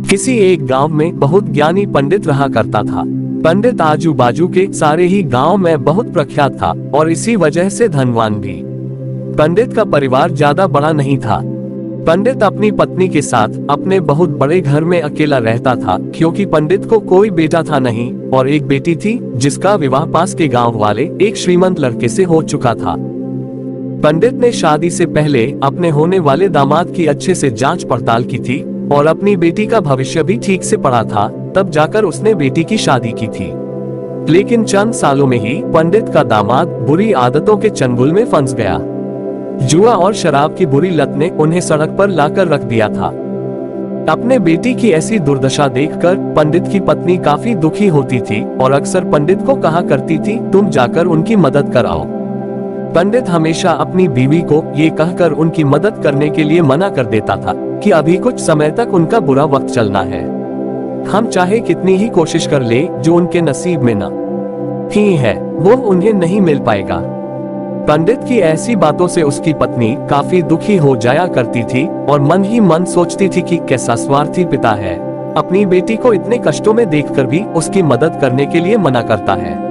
किसी एक गांव में बहुत ज्ञानी पंडित रहा करता था। पंडित आजू बाजू के सारे ही गांव में बहुत प्रख्यात था और इसी वजह से धनवान भी। पंडित का परिवार ज्यादा बड़ा नहीं था। पंडित अपनी पत्नी के साथ अपने बहुत बड़े घर में अकेला रहता था, क्योंकि पंडित को कोई बेटा था नहीं और एक बेटी थी जिसका विवाह पास के गांव वाले एक श्रीमंत लड़के से हो चुका था। पंडित ने शादी से पहले अपने होने वाले दामाद की अच्छे से जांच पड़ताल की थी और अपनी बेटी का भविष्य भी ठीक से पढ़ा था, तब जाकर उसने बेटी की शादी की थी। लेकिन चंद सालों में ही पंडित का दामाद बुरी आदतों के चंगुल में फंस गया। जुआ और शराब की बुरी लत ने उन्हें सड़क पर लाकर रख दिया था। अपने बेटी की ऐसी दुर्दशा देखकर पंडित की पत्नी काफी दुखी होती थी और अक्सर पंडित को कहा करती थी, तुम जाकर उनकी मदद कराओ। पंडित हमेशा अपनी बीवी को ये कहकर उनकी मदद करने के लिए मना कर देता था कि अभी कुछ समय तक उनका बुरा वक्त चलना है। हम चाहे कितनी ही कोशिश कर ले, जो उनके नसीब में न ही है वो उन्हें नहीं मिल पाएगा। पंडित की ऐसी बातों से उसकी पत्नी काफी दुखी हो जाया करती थी और मन ही मन सोचती थी कि कैसा स्वार्थी पिता है, अपनी बेटी को इतने कष्टों में देखकर भी उसकी मदद करने के लिए मना करता है।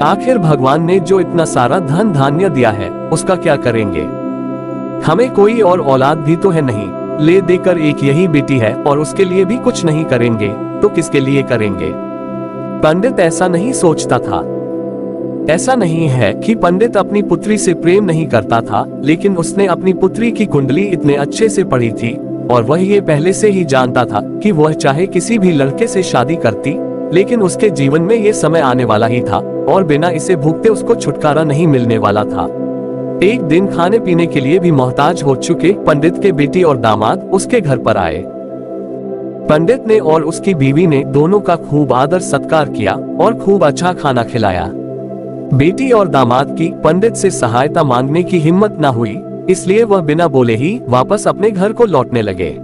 आखिर भगवान ने जो इतना सारा धन धान्य दिया है उसका क्या करेंगे? हमें कोई और औलाद भी तो है नहीं, ले देकर एक यही बेटी है और उसके लिए भी कुछ नहीं करेंगे तो किसके लिए करेंगे? पंडित ऐसा नहीं सोचता था। ऐसा नहीं है कि पंडित अपनी पुत्री से प्रेम नहीं करता था, लेकिन उसने अपनी पुत्री की कुंडली इतने अच्छे से पढ़ी थी और वह ये पहले से ही जानता था कि वह चाहे किसी भी लड़के से शादी करती, लेकिन उसके जीवन में ये समय आने वाला ही था और बिना इसे भुगते उसको छुटकारा नहीं मिलने वाला था। एक दिन खाने पीने के लिए भी मोहताज हो चुके पंडित के बेटी और दामाद उसके घर पर आए। पंडित ने और उसकी बीवी ने दोनों का खूब आदर सत्कार किया और खूब अच्छा खाना खिलाया। बेटी और दामाद की पंडित से सहायता मांगने की हिम्मत न हुई, इसलिए वह बिना बोले ही वापस अपने घर को लौटने लगे।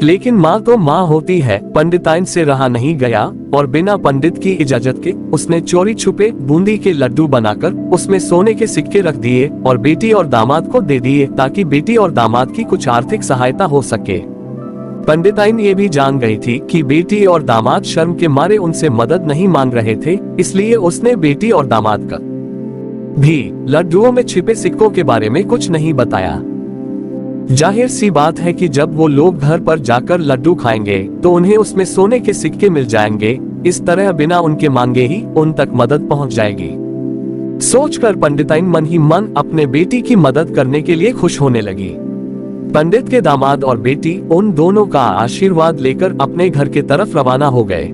लेकिन माँ तो माँ होती है, पंडिताइन से रहा नहीं गया और बिना पंडित की इजाजत के उसने चोरी छुपे बूंदी के लड्डू बनाकर उसमें सोने के सिक्के रख दिए और बेटी और दामाद को दे दिए, ताकि बेटी और दामाद की कुछ आर्थिक सहायता हो सके। पंडिताइन ये भी जान गई थी कि बेटी और दामाद शर्म के मारे उनसे मदद नहीं मांग रहे थे, इसलिए उसने बेटी और दामाद का भी लड्डुओं में छिपे सिक्कों के बारे में कुछ नहीं बताया। जाहिर सी बात है कि जब वो लोग घर पर जाकर लड्डू खाएंगे तो उन्हें उसमें सोने के सिक्के मिल जाएंगे। इस तरह बिना उनके मांगे ही उन तक मदद पहुंच जाएगी। सोचकर पंडिताइन मन ही मन अपने बेटी की मदद करने के लिए खुश होने लगी। पंडित के दामाद और बेटी उन दोनों का आशीर्वाद लेकर अपने घर के तरफ रवाना हो गए।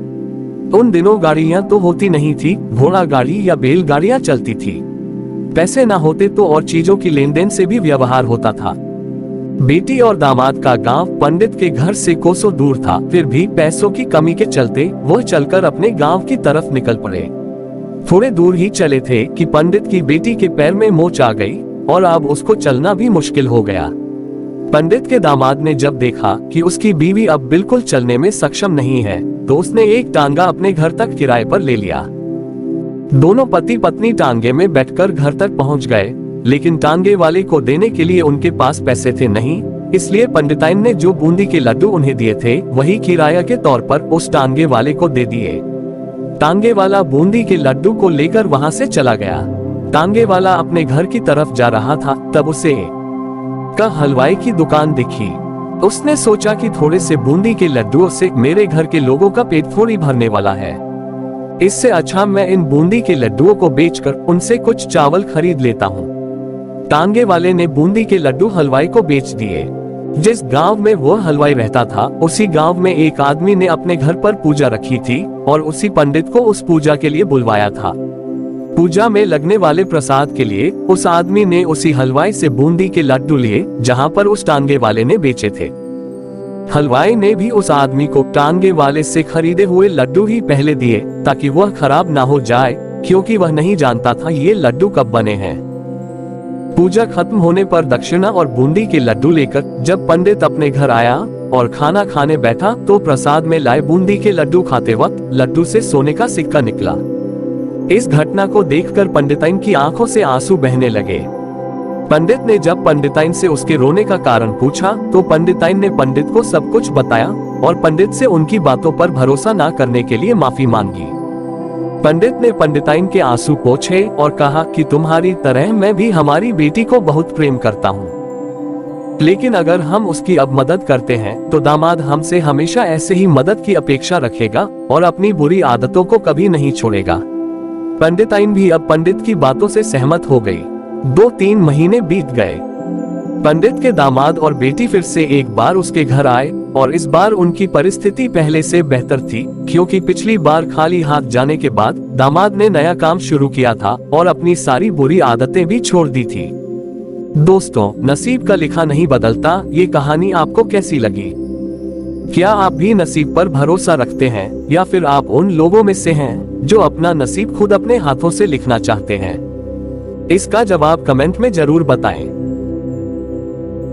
उन दिनों गाड़ियां तो होती नहीं थी, घोड़ा गाड़ी या बैलगाड़ियां चलती थी। पैसे ना होते तो और चीजों की लेन देन से भी व्यवहार होता था। बेटी और दामाद का गांव पंडित के घर से कोसों दूर था, फिर भी पैसों की कमी के चलते वह चलकर अपने गांव की तरफ निकल पड़े। थोड़े दूर ही चले थे कि पंडित की बेटी के पैर में मोच आ गई और अब उसको चलना भी मुश्किल हो गया। पंडित के दामाद ने जब देखा कि उसकी बीवी अब बिल्कुल चलने में सक्षम नहीं है, तो उसने एक टांगा अपने घर तक किराए पर ले लिया। दोनों पति पत्नी टांगे में बैठकर घर तक पहुंच गए, लेकिन टांगे वाले को देने के लिए उनके पास पैसे थे नहीं, इसलिए पंडिताइन ने जो बूंदी के लड्डू उन्हें दिए थे वही किराया के तौर पर उस टांगे वाले को दे दिए। टांगे वाला बूंदी के लड्डू को लेकर वहां से चला गया। टांगे वाला अपने घर की तरफ जा रहा था, तब उसे का हलवाई की दुकान दिखी। उसने सोचा कि थोड़े से बूंदी के लड्डुओं से मेरे घर के लोगों का पेट थोड़ी भरने वाला है, इससे अच्छा मैं इन बूंदी के लड्डुओं को बेचकर उनसे कुछ चावल खरीद लेता हूँ। टांगे वाले ने बूंदी के लड्डू हलवाई को बेच दिए। जिस गांव में वो हलवाई रहता था, उसी गांव में एक आदमी ने अपने घर पर पूजा रखी थी और उसी पंडित को उस पूजा के लिए बुलवाया था। पूजा में लगने वाले प्रसाद के लिए उस आदमी ने उसी हलवाई से बूंदी के लड्डू लिए जहां पर उस टांगे वाले ने बेचे थे। हलवाई ने भी उस आदमी को टांगे वाले से खरीदे हुए लड्डू ही पहले दिए, ताकि वह खराब ना हो जाए, क्योंकि वह नहीं जानता था ये लड्डू कब बने हैं। पूजा खत्म होने पर दक्षिणा और बूंदी के लड्डू लेकर जब पंडित अपने घर आया और खाना खाने बैठा, तो प्रसाद में लाए बूंदी के लड्डू खाते वक्त लड्डू से सोने का सिक्का निकला। इस घटना को देखकर पंडिताइन की आंखों से आंसू बहने लगे। पंडित ने जब पंडिताइन से उसके रोने का कारण पूछा, तो पंडिताइन ने पंडित को सब कुछ बताया और पंडित से उनकी बातों पर भरोसा न करने के लिए माफी मांगी। पंडित ने पंडिताइन के आंसू पोंछे और कहा कि तुम्हारी तरह मैं भी हमारी बेटी को बहुत प्रेम करता हूँ, लेकिन अगर हम उसकी अब मदद करते हैं तो दामाद हमसे हमेशा ऐसे ही मदद की अपेक्षा रखेगा और अपनी बुरी आदतों को कभी नहीं छोड़ेगा। पंडिताइन भी अब पंडित की बातों से सहमत हो गई। 2-3 महीने बीत गए। पंडित के दामाद और बेटी फिर से एक बार उसके घर आए और इस बार उनकी परिस्थिति पहले से बेहतर थी, क्योंकि पिछली बार खाली हाथ जाने के बाद दामाद ने नया काम शुरू किया था और अपनी सारी बुरी आदतें भी छोड़ दी थी। दोस्तों, नसीब का लिखा नहीं बदलता, ये कहानी आपको कैसी लगी? क्या आप भी नसीब पर भरोसा रखते हैं या फिर आप उन लोगों में से हैं जो अपना नसीब खुद अपने हाथों से लिखना चाहते हैं? इसका जवाब कमेंट में जरूर बताएं।